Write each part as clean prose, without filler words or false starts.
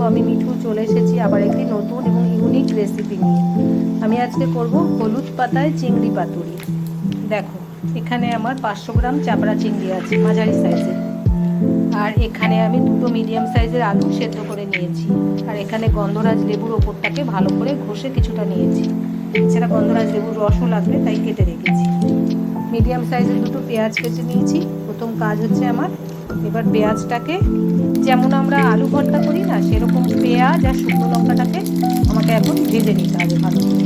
আমি মিঠু চলে এসেছি আবার একটি নতুন এবং ইউনিক রেসিপি নিয়ে। আমি আজকে করব হলুদ পাতায় চিংড়ি পাতুরি। দেখো, এখানে আমার 500 গ্রাম চাপড়া চিংড়ি আছে মাঝারি সাইজের, আর এখানে আমি দুটো মিডিয়াম সাইজের আলু সেদ্ধ করে নিয়েছি, আর এখানে গন্ধরাজ লেবুর ওপরটাকে ভালো করে ঘষে কিছুটা নিয়েছি। এছাড়া গন্ধরাজ লেবুর রসও লাগবে, তাই কেটে রেখেছি। মিডিয়াম সাইজের দুটো পেঁয়াজ কেটে নিয়েছি। প্রথম কাজ হচ্ছে আমার, এবার পেঁয়াজটাকে যেমন আমরা আলু ভর্তা করি না, সেরকম পেঁয়াজ আর শুকনো লঙ্কাটাকে আমাকে এখন ভেজে নিতে হবে ভালো করে।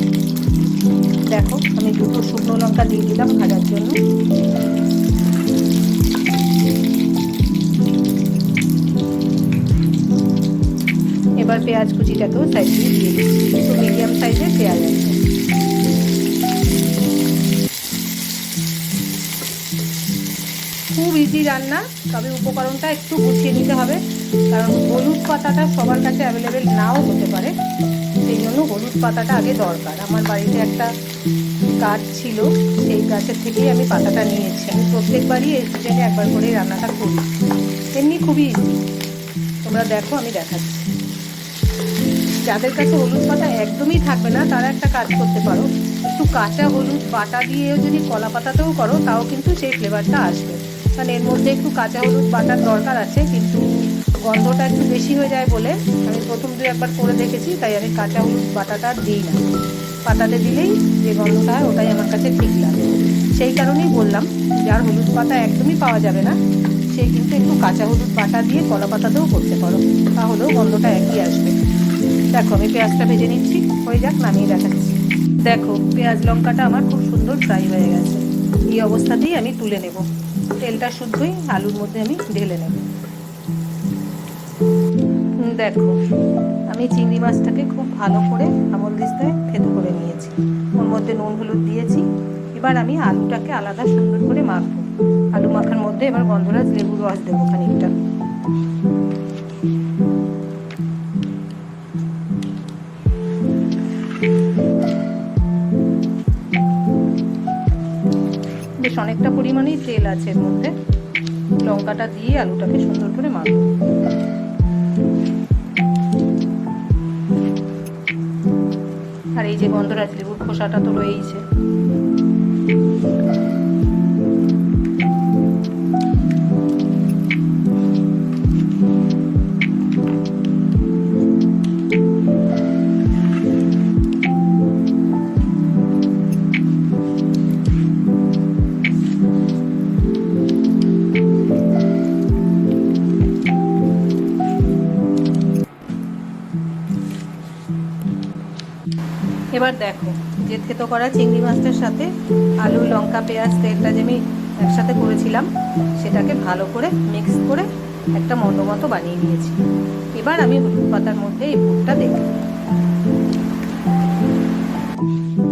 দেখো, আমি দুটো শুকনো লঙ্কা দিয়ে দিলাম ভাজার জন্য। এবার পেঁয়াজ কুচিটাকেও সাইড দিয়ে দিয়ে দিচ্ছি। দুটো মিডিয়াম সাইজের পেঁয়াজ আছে। খুব ইজি রান্না, তবে উপকরণটা একটু গুছিয়ে নিতে হবে, কারণ হলুদ পাতাটা সবার কাছে অ্যাভেলেবেল নাও হতে পারে। সেই জন্য হলুদ পাতাটা আগে দরকার। আমার বাড়িতে একটা গাছ ছিল, সেই গাছের থেকেই আমি পাতাটা নিয়েছি। আমি প্রত্যেকবারই এই সিজনে একবার করে রান্নাটা করি। এমনি খুবই ইজি, তোমরা দেখো আমি দেখাচ্ছি। যাদের কাছে হলুদ পাতা একদমই থাকবে না, তারা একটা কাজ করতে পারো, একটু কাঁচা হলুদ বাটা দিয়েও যদি কলা পাতাতেও করো, তাও কিন্তু সেই ফ্লেভারটা আসবে। কারণ এর মধ্যে একটু কাঁচা হলুদ বাটার দরকার আছে, কিন্তু গন্ধটা একটু বেশি হয়ে যায় বলে আমি প্রথম একবার করে দেখেছি, তাই আমি কাঁচা হলুদ বাটাটা দিই না। পাতাতে দিলেই যে গন্ধটা হয় ওটাই আমার কাছে ঠিক লাগে। সেই কারণেই বললাম, যার হলুদ পাতা একদমই পাওয়া যাবে না, সে কিন্তু একটু কাঁচা হলুদ বাটা দিয়ে কলা পাতাতেও করতে পারো, তাহলেও গন্ধটা একই আসবে। দেখো, আমি পেঁয়াজটা ভেজে নিচ্ছি, হয়ে যাক, নামিয়ে দেখাচ্ছি। দেখো, পেঁয়াজ লঙ্কাটা আমার খুব সুন্দর ফ্রাই হয়ে গেছে। এই অবস্থাতেই আমি তুলে নেব। তেলটা শুদ্ধই আলুর মধ্যে আমি ঢেলে নেব। দেখো, আমি চিংড়ি মাছটাকে খুব ভালো করে আমল দিস্তায় থেতো করে নিয়েছি। ওর মধ্যে নুন হলুদ দিয়েছি। এবার আমি আলুটাকে আলাদা সুন্দর করে মাখবো। আলু মাখার মধ্যে এবার গন্ধরাজ লেবুর রস দেবো খানিকটা। বেশ অনেকটা পরিমাণেই তেল আছে এর মধ্যে। লঙ্কাটা দিয়ে আলুটাকে সুন্দর করে মাখবো। আর এই যে গন্ধরাজ লেবুর খোসাটা তো রয়েইছে। এবার দেখো, যে থেতো করা চিংড়ি মাছটার সাথে আলু লঙ্কা পেঁয়াজ তেলটা যে আমি একসাথে করেছিলাম, সেটাকে ভালো করে মিক্স করে একটা মন্ড মতো বানিয়ে নিয়েছি। এবার আমি হলুদ পাতার মধ্যে এই পুরটা দেব।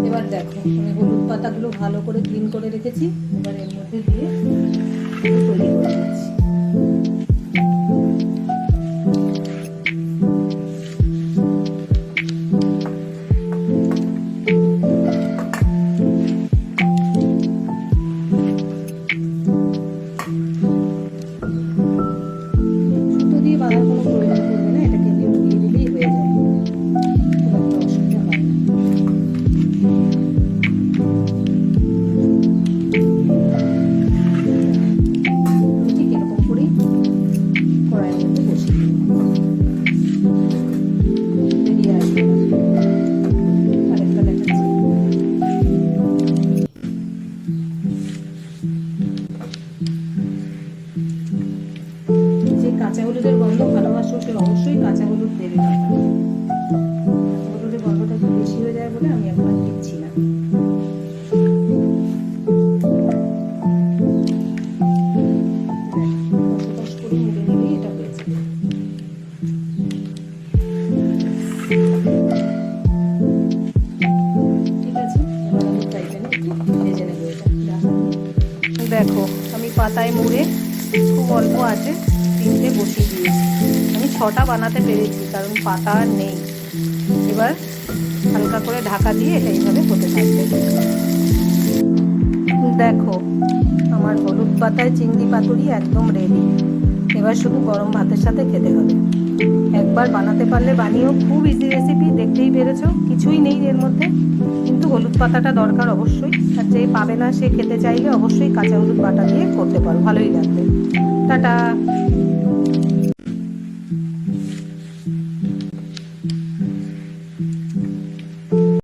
এবার দেখো, আমি হলুদ পাতাগুলো ভালো করে ক্লিন করে রেখেছি। এবার এর মধ্যে দিয়ে তৈরি করে নিচ্ছি। কাঁচা হলুদের গন্ধ ভালোবাসো, সে অবশ্যই কাঁচা হলুদ দেবে না। কাঁচা হলুদের গন্ধটা একটু বেশি হয়ে যায় বলে আমি এখন আর দিচ্ছি না। করে মুড়ে নিলেই এটা হয়েছে। ঠিক আছে, এবার আমি ফ্রাই প্যানে একটু ভেজে নেবো এটা। দেখো, আমি পাতায় মুড়ে খুব অল্প আছে 3টে বসিয়ে দিয়েছি। আমি 6টা বানাতে পেরেছি, কারণ পাতা আর নেই। এবার হালকা করে ঢাকা দিয়ে এটা এইভাবে হতে থাকবে। দেখো, আমার হলুদ পাতায় চিংড়ি পাতুরি একদম রেডি। এবার শুধু গরম ভাতের সাথে খেতে হবে। একবার বানাতে পারলে বানিয়েও, খুব ইজি রেসিপি, দেখতেই পেরেছো কিছুই নেই এর মধ্যে, কিন্তু হলুদ পাতাটা দরকার অবশ্যই। আর যে পাবে না সে খেতে চাইলে অবশ্যই কাঁচা হলুদ বাটা দিয়ে করতে পারো, ভালোই লাগবে। টাটা।